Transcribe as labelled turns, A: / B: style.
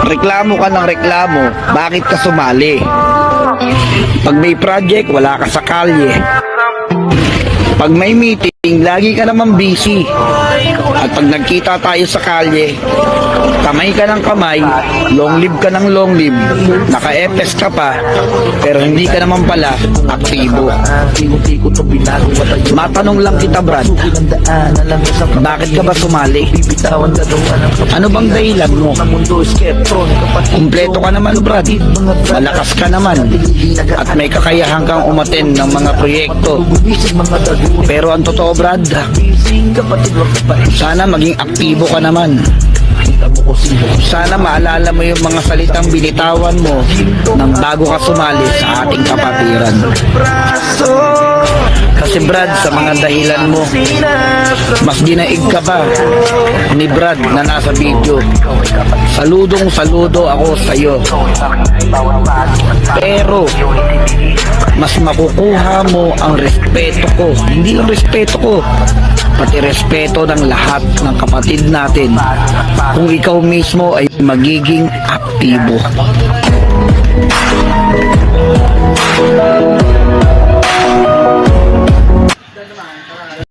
A: Reklamo ka ng reklamo, bakit ka sumali? Pag may project, wala ka sa kalye. Pag may meeting, lagi ka naman busy. At pag nagkita tayo sa kalye, kamay ka ng kamay, long live ka ng long live, naka-FS ka pa, pero hindi ka naman pala aktibo. Matanong lang kita, Brad, bakit ka ba sumali? Ano bang dahilan mo? Kumpleto ka naman, Brad, malakas ka naman, at may kakayahan kang umaten ng mga proyekto. Pero ang totoo, Brad, sana maging aktibo ka naman. Sana maalala mo yung mga salitang binitawan mo nang bago ka sumali sa ating kapatiran. Kasi Brad, sa mga dahilan mo, mas dinaig ka pa ni Brad na nasa video. Saludong saludo ako sa iyo. Pero mas makukuha mo ang respeto ko. Hindi yung respeto ko, pati respeto ng lahat ng kapatid natin kung ikaw mismo ay magiging aktibo.